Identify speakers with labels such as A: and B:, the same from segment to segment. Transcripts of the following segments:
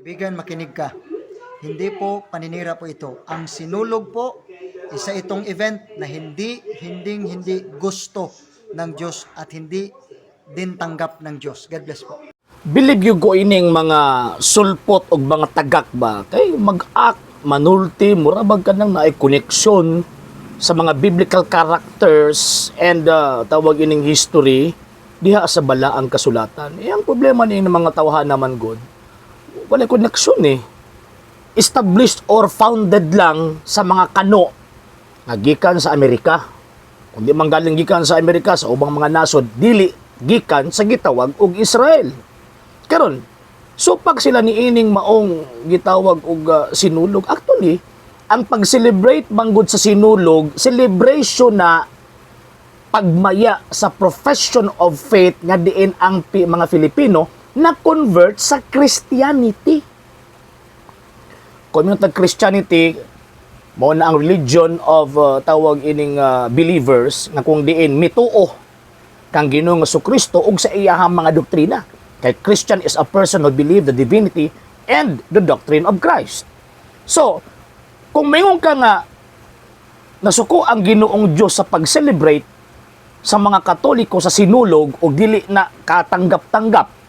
A: Bigan, makinig ka. Hindi po paninira po ito. Ang sinulog po, isa itong event na hindi gusto ng Diyos at hindi din tanggap ng Diyos. God bless po.
B: Believe you go ining mga sulpot o mga tagak ba? Kay mag-act, manulti, murabag ka nang naay koneksyon sa mga biblical characters and tawag ining history diha sa balaang kasulatan. Ang problema ni mga tawhan naman God, wala koneksyon established or founded lang sa mga kano nga gikan sa Amerika. Kundi manggaling gikan sa Amerika sa ubang mga nasod, dili gikan sa gitawag og Israel. Karon, so pag sila niining maong gitawag og sinulog, actually, ang pag-celebrate manggod sa sinulog, celebration na pagmaya sa profession of faith nga diin ang mga Filipino na convert sa Christianity. Kung yung Christianity, mo na ang religion of tawag ining believers nga kung diin mituo kang Ginoong Jesucristo ug sa iyahang mga doktrina. Kay Christian is a person who believe the divinity and the doctrine of Christ. So, kung mayroon ka nga nasuko ang Ginoong Diyos sa pag-celebrate sa mga Katoliko sa sinulog o dili na katanggap-tanggap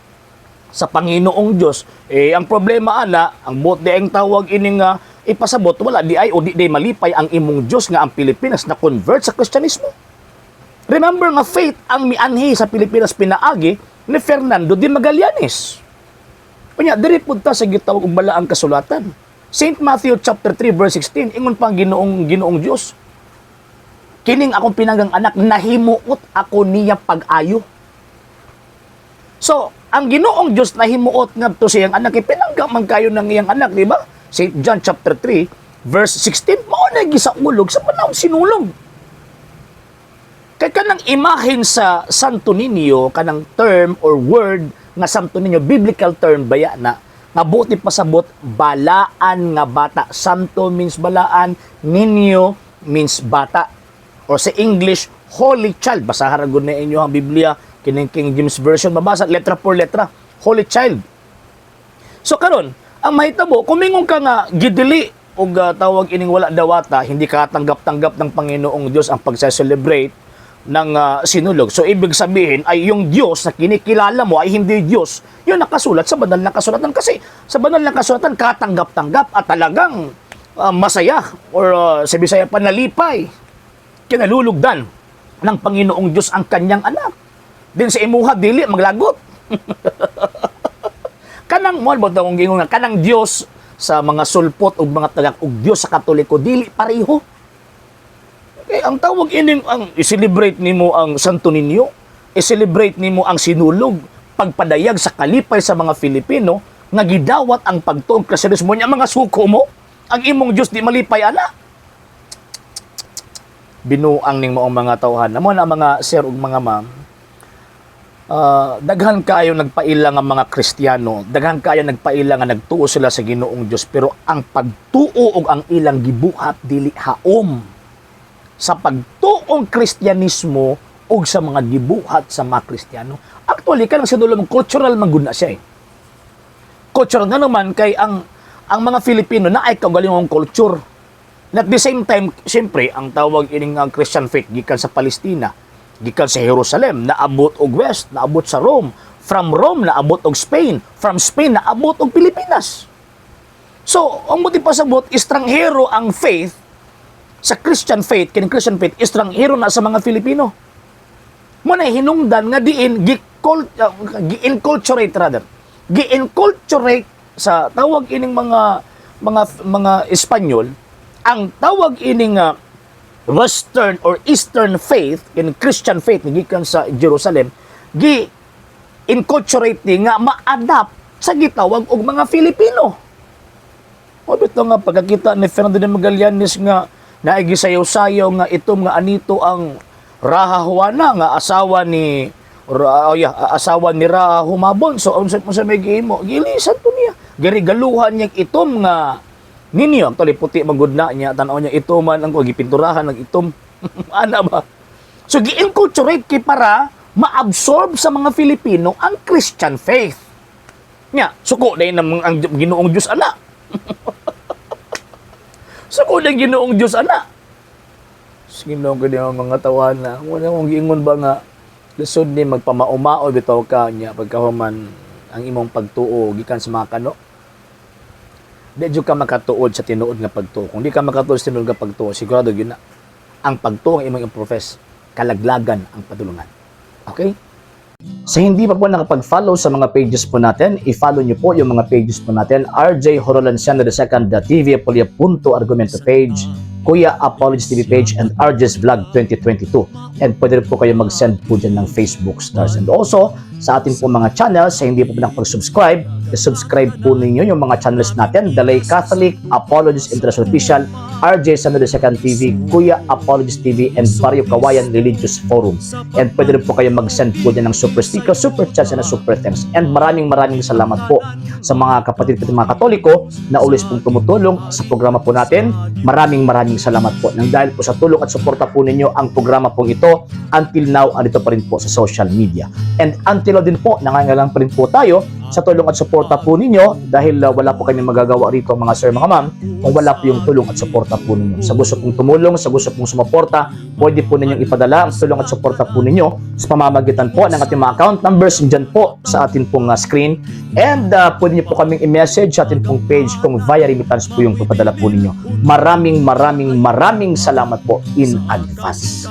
B: sa Panginoong Diyos, ang problema ana, ang bote ang tawag ining ipasabot, wala di ay o di day malipay ang imong Diyos nga ang Pilipinas na convert sa Kristyanismo. Remember nga faith ang mianhi sa Pilipinas pinaagi ni Fernando de Magallanes. Kunya, diri punta sa gitawag og balaang kasulatan. St. Matthew chapter 3 verse 16, ingon pa ang Ginoong Diyos. Kining akong pinanggang anak, nahimuot ako niya pag-ayo. So, ang Ginoong Diyos nahimuot ngadto sa iyang anak, pinangga man kayo ng iyang anak, di ba? St. John chapter 3 verse 16, mao na gisaulog sa panahon sinulog. Kay kanang imahin sa Santo Niño, kanang term or word nga Santo Niño, biblical term baya na, nga buti pasabot, balaan nga bata. Santo means balaan, Niño means bata. Or sa English, Holy Child. Basahan ragon na inyo ang Biblia, kining King James Version, mabasa, letra por letra, Holy Child. So karon, ang mahitabo, kumingon ka nga, gidili, o tawag ining wala dawata, hindi ka tanggap-tanggap ng Panginoong Diyos ang pagsa-celebrate ng sinulog. So, ibig sabihin ay yung Diyos na kinikilala mo ay hindi Diyos. Yun nakasulat sa banal na kasulatan. Kasi sa banal na kasulatan, katanggap-tanggap at talagang masaya or sa Bisaya panalipay. Kinalulugdan ng Panginoong Diyos ang kanyang anak. Din sa imuha, dili, maglagot. Kanang, kanang Diyos sa mga sulpot o mga tagak o Diyos sa Katoliko, dili pareho. Okay, ang tawag ining ang i-celebrate nimo ang Santo Niño, i-celebrate nimo ang sinulog, pagpadayag sa kalipay sa mga Filipino nga gidawat ang pagtuong Kristyanismo niya mga suko mo, ang imong Dios di malipay ana. Binuang ning maong mga tawhan. Amo na mga sir ug mga ma'am. Daghan kayo nagpaila nga mga Kristiyano, daghan kayo nagpaila nga nagtuo sila sa Ginoong Dios, pero ang pagtuo ug ang ilang gibuhat dili haom sa pagtuong Kristyanismo o sa mga gibuhat sa mga Kristiyano. Actually, kanang sinulong cultural mangguna siya Cultural na naman kay ang mga Filipino na ay kaugalingong culture. And at the same time, siyempre, ang tawag ining Christian faith gikan sa Palestina, gikan sa Jerusalem, naabot og West, naabot sa Rome, from Rome naabot og Spain, from Spain naabot og Pilipinas. So, ang buti pasabot, estranghero ang faith sa Christian faith, kining Christian faith, estranghero na sa mga Filipino. Muna hinungdan nga diin gi-inculturate sa tawag ining mga Espanyol, ang tawag ining Western or Eastern faith, kining Christian faith gikan sa Jerusalem, gi-inculturate ni nga ma-adapt sa gitawag og mga Filipino. O bito nga pagkakita ni Fernando de Magallanes nga naigisayaw-sayaw nga itom nga anito ang Raha Juana nga asawa ni Raha Humabon. So unsa may gihimo, gilisan to niya. Garigaluhan niya itom nga ninyo. Actually puti magud na niya, tan-aw niya itoman ang gipinturahan ng itom. Ana ba? So gi-inculturate kay para ma-absorb sa mga Filipino ang Christian faith. Nya, suko na yun ang Ginoong Diyos ana. Suko na Ginoong Diyos ana. Ginoo ko niya mga tawana. Wala mong giingon ba nga, lisod ni magpamaumao bitaw ka niya pagkahuman ang imong pagtuo gikan sa mga kano. Di ka makatuod sa tinuod nga pagtuo. Kung di ka makatuod sa tinuod nga pagtuo, sigurado yun na. Ang pagtuo ang imong profess, kalaglagan ang padulungan. Okay? Sa hindi pa po nakapag-follow sa mga pages po natin, i-follow nyo po yung mga pages po natin, RJ Horolanciano II TV, Apolia Punto Argumento page, Kuya Apologies TV page, and RJ's Vlog 2022. And pwede rin po kayo mag-send po dyan ng Facebook stars. And also, sa ating po mga channels, sa hindi po nakapag-subscribe, i-subscribe po ninyo yung mga channels natin, Dalay Catholic, Apologies International Official, RJ Sano II TV, Kuya Apologies TV, and Barrio Kawayan Religious Forum. And pwede rin po kayo mag-send po dyan ng super sticker, super chats, and super thanks. And maraming salamat po sa mga kapatid at mga Katoliko na ulis pong tumutulong sa programa po natin. Maraming salamat po. Nang dahil po sa tulong at suporta po ninyo, ang programa po ito, until now, andito pa rin po sa social media. And until now din po, nangangailangan pa rin po tayo sa tulong at suporta po ninyo dahil wala po kami magagawa rito mga sir, mga ma'am, kung wala po yung tulong at suporta po ninyo. Sa gusto pong tumulong, sa gusto pong sumuporta, pwede po ninyong ipadala ang tulong at suporta po ninyo sa pamamagitan po ng ating mga account numbers dyan po sa ating pong screen. And pwede niyo po kaming i-message sa ating pong page kung via remittance po yung papadala po ninyo. Maraming salamat po in advance.